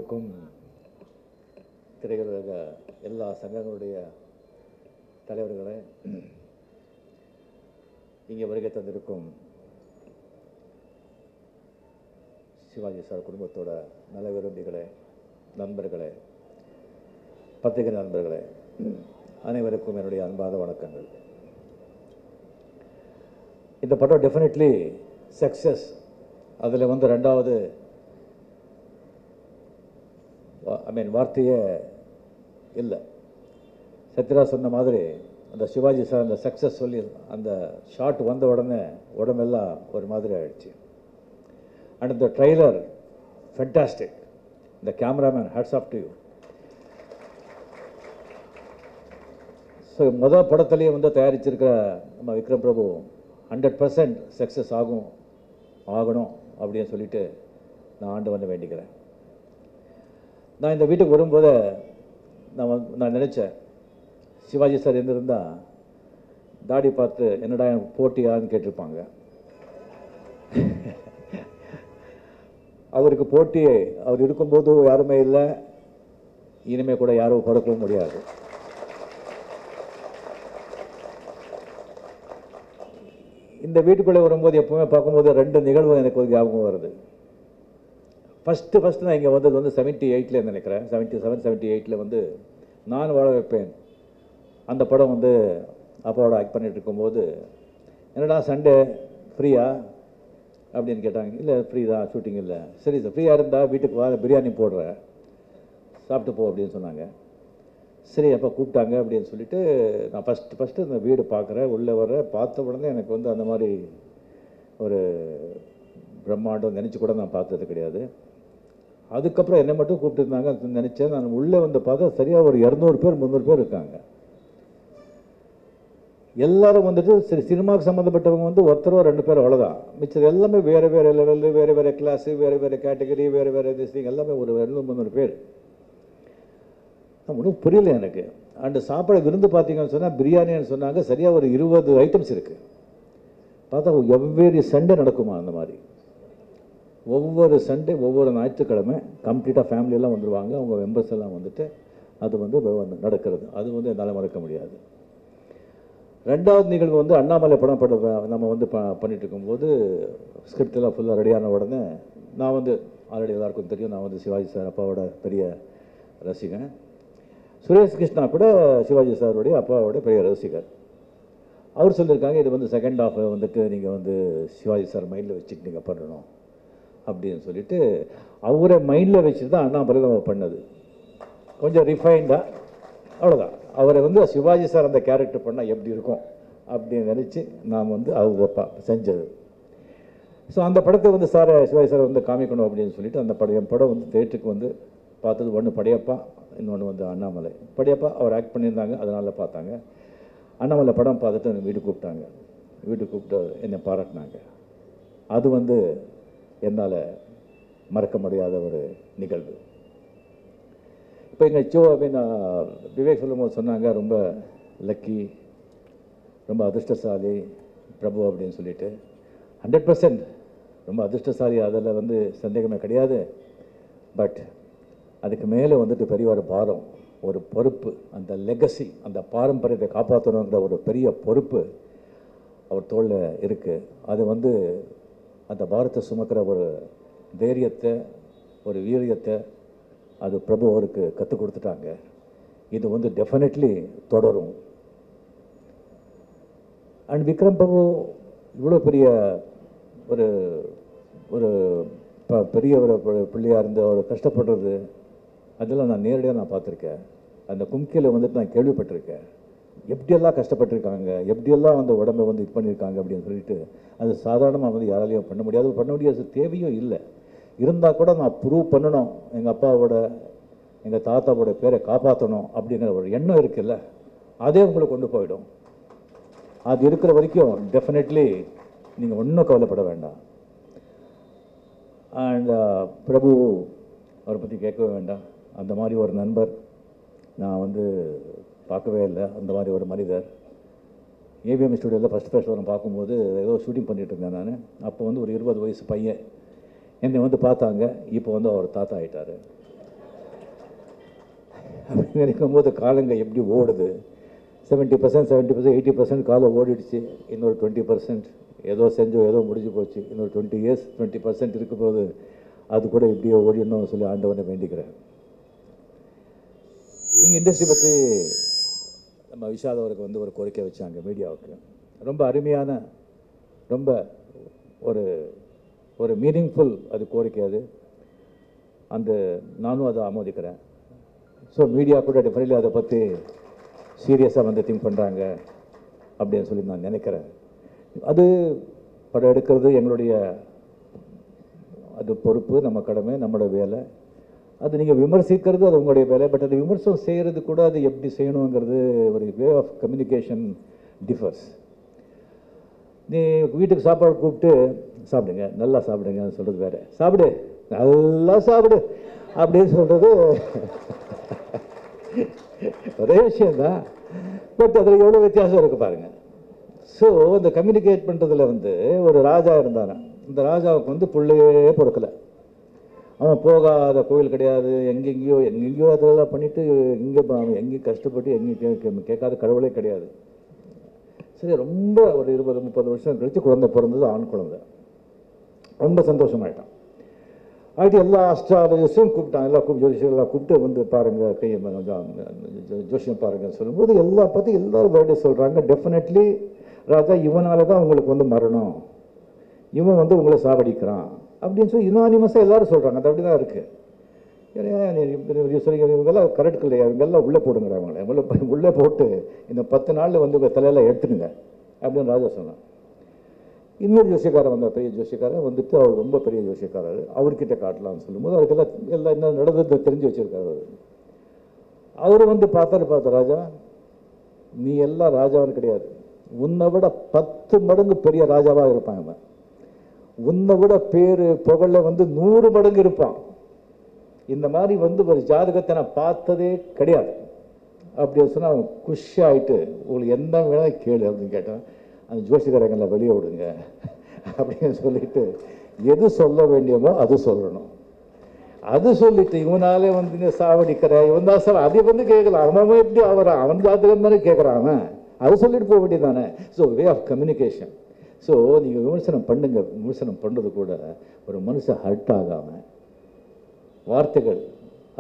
வந்திருக்கும் திரையுலக எல்லா சங்கங்களுடைய தலைவர்களே, இங்கே வருகை தந்திருக்கும் சிவாஜி சார் குடும்பத்தோட நல விரும்பிகளே, நண்பர்களே, பத்திரிகை நண்பர்களே, அனைவருக்கும் என்னுடைய அன்பான வணக்கங்கள். இந்த படம் டெஃபினெட்லி சக்ஸஸ். அதில் ரெண்டாவது வார்த்தையே இல்லை. சத்யராஜ் சொன்ன மாதிரி அந்த சிவாஜி சார் அந்த சக்ஸஸ் சொல்லி அந்த ஷாட் வந்த உடனே உடம்பெல்லாம் ஒரு மாதிரி ஆயிடுச்சு. அண்ட் இந்த ட்ரெய்லர் ஃபென்டாஸ்டிக். இந்த cameraman hats off to you. So முதல் படத்துலேயே தயாரிச்சிருக்கிற நம்ம விக்ரம் பிரபு 100% சக்ஸஸ் ஆகணும் அப்படின்னு சொல்லிட்டு நான் ஆண்டவனை வேண்டிக்கிறேன். நான் இந்த வீட்டுக்கு வரும்போது நான் நினச்சேன், சிவாஜி சார் இருந்திருந்தால் தாடி பார்த்து என்னடா எனக்கு போட்டியான்னு கேட்டிருப்பாங்க. அவருக்கு போட்டி அவர் இருக்கும்போது யாருமே இல்லை, இனிமேல் கூட யாரும் பிறக்கவும் முடியாது. இந்த வீட்டுக்குள்ளே வரும்போது எப்போவுமே பார்க்கும்போது 2 நிகழ்வு எனக்கு ஞாபகம் வருது. ஃபஸ்ட்டு நான் இங்கே வந்தது 78 நினைக்கிறேன், 77, 78 நான் வாழ வைப்பேன் அந்த படம் அப்பாவோட ஆக்ட் பண்ணிகிட்டு இருக்கும்போது, என்னடா சண்டே ஃப்ரீயா அப்படின்னு கேட்டாங்க. இல்லை ஃப்ரீ தான், ஷூட்டிங் இல்லை. சரி சார், ஃப்ரீயாக இருந்தால் வீட்டுக்கு வா, பிரியாணி போடுறேன், சாப்பிட்டு போ அப்படின்னு சொன்னாங்க. சரி அப்போ கூப்பிட்டாங்க அப்படின்னு சொல்லிட்டு நான் ஃபஸ்ட்டு இந்த வீடு பார்க்குறேன். உள்ளே வர்றேன். பார்த்த உடனே எனக்கு அந்த மாதிரி ஒரு பிரம்மாண்டம் நினச்சி கூட நான் பார்த்தது கிடையாது. அதுக்கப்புறம் என்னை மட்டும் கூப்பிட்டுருந்தாங்க நினச்சேன். நான் உள்ளே பார்த்தா சரியாக ஒரு 200 பேர் 300 பேர் இருக்காங்க. எல்லோரும் சரி சினிமாவுக்கு சம்மந்தப்பட்டவங்க ஒருத்தரோ 2 பேர் அவ்வளோதான். மிச்சம் எல்லாமே வேறு வேறு லெவலு, வேறு வேறு கிளாஸு, வேறு வேறு கேட்டகரி, வேறு வேறு திங், எல்லாமே ஒரு 200-300 பேர். ஒன்றும் புரியல எனக்கு. அண்டு சாப்பாடு விருந்து பார்த்தீங்கன்னு சொன்னால் பிரியாணின்னு சொன்னாங்க. சரியாக ஒரு 20 ஐட்டம்ஸ் இருக்குது. பார்த்தா எவ்வொரு சண்டே நடக்குமா அந்த மாதிரி. ஒவ்வொரு சண்டே ஒவ்வொரு ஞாயிற்றுக்கிழமை கம்ப்ளீட்டாக ஃபேமிலியெல்லாம் வந்துடுவாங்க. அவங்க மெம்பர்ஸ் எல்லாம் அது நடக்கிறது. அது என்னால் மறக்க முடியாது. ரெண்டாவது நிகழ்வு அண்ணாமலை படம் நம்ம பண்ணிட்டு இருக்கும்போது ஸ்கிரிப்டெல்லாம் ஃபுல்லாக ரெடியான உடனே நான் ஆல்ரெடி எல்லாருக்கும் தெரியும், நான் சிவாஜி சார் அப்பாவோட பெரிய ரசிகன். சுரேஷ் கிருஷ்ணா கூட சிவாஜி சாருடைய அப்பாவோட பெரிய ரசிகர். அவர் சொல்லியிருக்காங்க, இது செகண்ட் ஹாஃப் நீங்கள் சிவாஜி சார் மைண்டில் வச்சுட்டு நீங்கள் பண்ணணும் அப்படின்னு சொல்லிட்டு அவரை மைண்டில் வச்சுட்டு தான் அண்ணாமலை நம்ம பண்ணது. கொஞ்சம் ரிஃபைண்டாக, அவ்வளோதான். அவரை சிவாஜி சார் அந்த கேரக்டர் பண்ணால் எப்படி இருக்கும் அப்படின்னு நினச்சி நாம் அதை செஞ்சது. ஸோ அந்த படத்தை சிவாஜி சார் காமிக்கணும் அப்படின்னு சொல்லிட்டு அந்த படம் தேட்டருக்கு பார்த்தது. ஒன்று படையப்பா, இன்னொன்று அண்ணாமலை. படையப்பா அவர் ஆக்ட் பண்ணியிருந்தாங்க, அதனால் பார்த்தாங்க. அண்ணாமலை படம் பார்த்துட்டு வீட்டுக்கு கூப்பிட்டாங்க. வீட்டுக்கு கூப்பிட்டு என்னை பாராட்டினாங்க. அது என்னால் மறக்க முடியாத ஒரு நிகழ்வு. இப்போ எங்கள் விவேக் சொல்லும்போது சொன்னாங்க, ரொம்ப லக்கி, ரொம்ப அதிர்ஷ்டசாலி பிரபு அப்படின்னு சொல்லிட்டு. 100% ரொம்ப அதிர்ஷ்டசாலி, அதில் சந்தேகமே கிடையாது. பட் அதுக்கு மேலே பெரிய ஒரு பாரம், ஒரு பொறுப்பு, அந்த லெகசி, அந்த பாரம்பரியத்தை காப்பாற்றணுங்கிற ஒரு பெரிய பொறுப்பு அவர் தோளில் இருக்குது. அது அந்த பாரத்தை சுமக்கிற ஒரு தைரியத்தை, ஒரு வீரியத்தை அது பிரபு அவருக்கு கற்றுக் கொடுத்துட்டாங்க. இது டெஃபினெட்லி தொடரும். அண்ட் விக்ரம் பிரபு இவ்வளோ பெரிய ஒரு ஒரு பெரிய ஒரு பிள்ளையாக இருந்து அவர் கஷ்டப்படுறது அதெல்லாம் நான் நேரடியாக பார்த்துருக்கேன். அந்த கும்கியில் நான் கேள்விப்பட்டிருக்கேன். எப்படியெல்லாம் கஷ்டப்பட்டிருக்காங்க, எப்படியெல்லாம் உடம்பை இது பண்ணியிருக்காங்க அப்படின்னு சொல்லிட்டு. அது சாதாரணமாக யாராலையும் பண்ண முடியாது, தேவையும் இல்லை. இருந்தால் கூட நான் ப்ரூவ் பண்ணணும், எங்கள் அப்பாவோட எங்கள் தாத்தாவோட பேரை காப்பாற்றணும் அப்படிங்கிற ஒரு எண்ணம் இருக்குல்ல, அதே உங்களுக்கு கொண்டு போயிடும். அது இருக்கிற வரைக்கும் டெஃபினெட்லி நீங்கள் ஒன்றும் கவலைப்பட வேண்டாம். அண்ட் பிரபு அவரை பற்றி கேட்கவே வேண்டாம். அந்த மாதிரி ஒரு நண்பர் நான் பார்க்கவே இல்லை. அந்த மாதிரி ஒரு மனிதர். ஏவிஎம் ஸ்டுடியோவில் ஃபஸ்ட் வரம் பார்க்கும்போது ஏதோ ஷூட்டிங் பண்ணிகிட்டு இருந்தேன் நான். அப்போ ஒரு 20 வயசு பையன் என்னை பார்த்தாங்க. இப்போ அவர் தாத்தா ஆகிட்டார். அப்படின்னு நினைக்கும் போது காலங்க எப்படி ஓடுது. 70%, 80% காலம் ஓடிடுச்சு. இன்னொரு 20% ஏதோ செஞ்சோம், ஏதோ முடிஞ்சு போச்சு. இன்னொரு 20 years 20% இருக்கும்போது அது கூட இப்படியோ ஓடிடணும்னு சொல்லி ஆண்டவனை வேண்டிக்கிறேன். இங்கே இண்டஸ்ட்ரி பற்றி நம்ம விஷால் அவருக்கு வந்து ஒரு கோரிக்கை வச்சாங்க மீடியாவுக்கு. ரொம்ப அருமையான, ரொம்ப ஒரு மீனிங்ஃபுல் அது கோரிக்கை. அது நானும் அதை ஆமோதிக்கிறேன். ஸோ மீடியா கூட டெஃபினெட்லி அதை பற்றி சீரியஸாக வந்து திங்க் பண்ணுறாங்க அப்படின்னு சொல்லி நான் நினைக்கிறேன். அது படம் எடுக்கிறது எங்களுடைய அது பொறுப்பு, நம்ம கடமை, நம்மளோட வேலை. அது நீங்கள் விமர்சிக்கிறது அது உங்களுடைய வேலை. பட் அது விமர்சனம் செய்கிறது கூட அது எப்படி செய்யணுங்கிறது ஒரு வே ஆஃப் கம்யூனிகேஷன் டிஃபர்ஸ். நீ வீட்டுக்கு சாப்பாடு கூப்பிட்டு சாப்பிடுங்க, நல்லா சாப்பிடுங்கன்னு சொல்கிறது வேறு, சாப்பிடு நல்லா சாப்பிடு அப்படின்னு சொல்கிறது ஒரே விஷயந்தான். பட் அதில் எவ்வளோ வித்தியாசம் இருக்குது பாருங்கள். ஸோ இந்த கம்யூனிகேட் பண்ணுறதுல வந்து ஒரு ராஜா இருந்தானா, இந்த ராஜாவுக்கு வந்து பிள்ளையே பிறக்கலை. அவன் போகாத கோவில் கிடையாது, எங்கெங்கேயோ அதெல்லாம் பண்ணிவிட்டு அவன் எங்கேயும் கஷ்டப்பட்டு எங்கேயும் கேட்காத கடவுளே கிடையாது. சரி, ரொம்ப ஒரு 20-30 வருஷம் கழித்து குழந்தை பிறந்தது, ஆண் குழந்தை. ரொம்ப சந்தோஷமாயிட்டான். ஆகிட்டு எல்லா அஸ்ட்ராலஜிஸ்டும் கூப்பிட்டான், ஜோசியெல்லாம் கூப்பிட்டு வந்து பாருங்கள், கையை ஜோசியம் பாருங்கன்னு சொல்லும்போது எல்லாரும் வேர்டே சொல்கிறாங்க. டெஃபினெட்லி ராஜா, இவனால தான் உங்களுக்கு வந்து மரணம், இவன் வந்து உங்களை சாவடிக்கிறான் அப்படின்னு சொல்லி யுனானிமஸாக எல்லாரும் சொல்கிறாங்க. அது அப்படி தான் இருக்குது. இவங்கெல்லாம் கரெக்ட் இல்லையா, இவங்கெல்லாம் உள்ளே போடுங்க, அவங்கள உள்ளே போட்டு இந்த 10 நாளில் வந்து உங்கள் தலையெல்லாம் எடுத்துடுங்க அப்படின்னு ராஜா சொன்னான். இன்னொரு ஜோசியக்காரர் வந்தார், பெரிய ஜோசியக்காரர் வந்துட்டு, அவர் ரொம்ப பெரிய ஜோசியக்காரர், அவர்கிட்ட காட்டலாம்னு சொல்லும்போது அவருக்கெல்லாம் என்ன நடந்தது தெரிஞ்சு வச்சுருக்காரு. அவர் வந்து பார்த்தாரு, ராஜா நீ எல்லாம் ராஜாவும் கிடையாது, உன்னை விட 10 மடங்கு பெரிய ராஜாவாக இருப்பான். அவன் உன்னை விட பேரு புகழ வந்து 100 மடங்கு இருப்பான். இந்த மாதிரி வந்து ஒரு ஜாதகத்தை நான் பார்த்ததே கிடையாது அப்படின்னு சொன்னால் அவன் குஷி ஆகிட்டு, உங்களுக்கு என்ன வேணாலும் கேளு அப்படின்னு கேட்டான். அந்த ஜோசிக்காரங்களை வெளியே விடுங்க அப்படின்னு சொல்லிட்டு எது சொல்ல வேண்டியமோ அது சொல்லணும். அது சொல்லிட்டு இவனாலே வந்து சாவடிக்கிற இவன் தான் சார் அதை வந்து கேட்கலாம். அவன் எப்படி அவன் ஜாதகம் மாதிரி கேட்குறான், அவன் அது சொல்லிட்டு போக வேண்டியதானே. So way of communication. So நீங்கள் விமர்சனம் பண்ணுங்க, விமர்சனம் பண்ணுறது கூட ஒரு மனுஷன் ஹர்ட் ஆகாமல் வார்த்தைகள்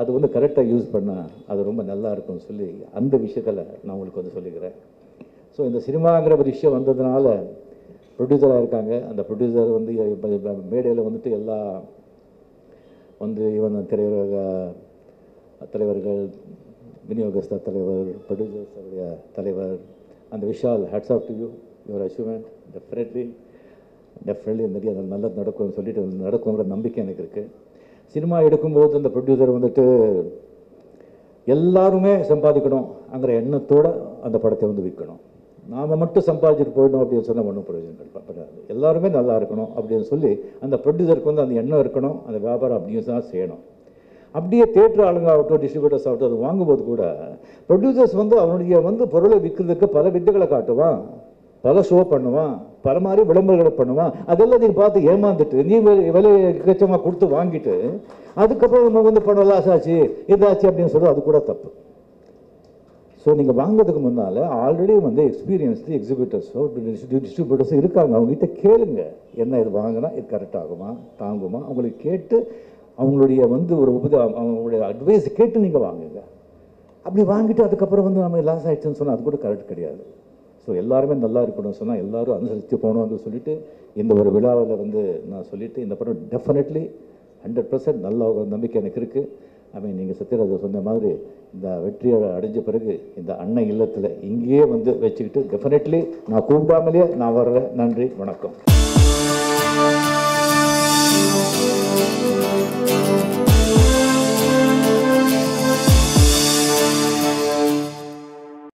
அது வந்து கரெக்டாக யூஸ் பண்ணால் அது ரொம்ப நல்லா இருக்கும்னு சொல்லி அந்த விஷயத்தில் நான் உங்களுக்கு வந்து சொல்லிக்கிறேன். ஸோ இந்த சினிமாங்கிற ஒரு விஷயம் வந்ததுனால ப்ரொடியூசராக இருக்காங்க. அந்த ப்ரொடியூசர் வந்து மேடையில் வந்துட்டு எல்லா வந்து இவன் தலைவர்கள், விநியோகஸ்த தலைவர், ப்ரொடியூசர்ஸுடைய தலைவர், அந்த Vishal, hats off to you, your achievement. Definitely நிறைய நல்லது நடக்கும்னு சொல்லிட்டு நடக்குங்கிற நம்பிக்கை எனக்கு இருக்குது. சினிமா எடுக்கும்போது அந்த ப்ரொடியூசர் வந்துட்டு எல்லாருமே சம்பாதிக்கணும் அங்கிற எண்ணத்தோடு அந்த படத்தை வந்து விற்கணும். நாம் மட்டும் சம்பாதிச்சுட்டு போயிடணும் அப்படின்னு சொன்னால் ஒன்றும் பிரயோஜனம் கிடையாது. எல்லாருமே நல்லா இருக்கணும் அப்படின்னு சொல்லி அந்த ப்ரொடியூசருக்கு வந்து அந்த எண்ணம் இருக்கணும். அந்த வியாபாரம் அப்படியும் தான் செய்யணும். அப்படியே தேட்டர் ஆளுங்க ஆகட்டும், டிஸ்ட்ரிபியூட்டர்ஸ் ஆகட்டும், அது வாங்கும்போது கூட ப்ரொடியூசர்ஸ் வந்து அவனுடைய வந்து பொருளை விற்கிறதுக்கு பல வித்தைகளை காட்டுவான், பல ஷோ பண்ணுவான், பல மாதிரி விளம்பரங்களை பண்ணுவான். அதெல்லாம் நீங்கள் பார்த்து ஏமாந்துட்டு நீ விலை கச்சமாக கொடுத்து வாங்கிட்டு அதுக்கப்புறம் நம்ம வந்து பணம் லாஸ் ஆச்சு இதாச்சு அப்படின்னு சொல்லுவோம். அது கூட தப்பு. ஸோ நீங்கள் வாங்கிறதுக்கு முன்னால் ஆல்ரெடி வந்து எக்ஸ்பீரியன்ஸ்டு எக்ஸிபியூட்டர்ஸோ டிஸ்ட்ரிபியூட்டர்ஸோ இருக்காங்க, அவங்ககிட்ட கேளுங்க, என்ன இது வாங்கினா இது கரெக்ட் ஆகுமா, தாங்குமா, அவங்களுக்கு கேட்டு அவங்களுடைய வந்து ஒரு அவங்களுடைய அட்வைஸ் கேட்டு நீங்கள் வாங்குங்க. அப்படி வாங்கிட்டு அதுக்கப்புறம் வந்து நம்ம லாஸ் ஆகிடுச்சுன்னு சொன்னால் அது கூட கரெக்ட் கிடையாது. ஸோ எல்லாருமே நல்லா இருக்கணும்னு சொன்னால் எல்லோரும் அனுசரித்து போகணும்னு சொல்லிட்டு இந்த ஒரு விழாவில் வந்து நான் சொல்லிவிட்டு இந்த படம் டெஃபினெட்லி 100% நல்ல ஒரு நம்பிக்கை எனக்கு இருக்குது. நீங்கள் சத்யராஜா சொன்ன மாதிரி இந்த வெற்றியை அடைஞ்ச பிறகு இந்த அன்னை இல்லத்தில் இங்கேயே வந்து வச்சுக்கிட்டு டெஃபினெட்லி நான் கூப்பிடாமலேயே நான் வர்றேன். நன்றி, வணக்கம்.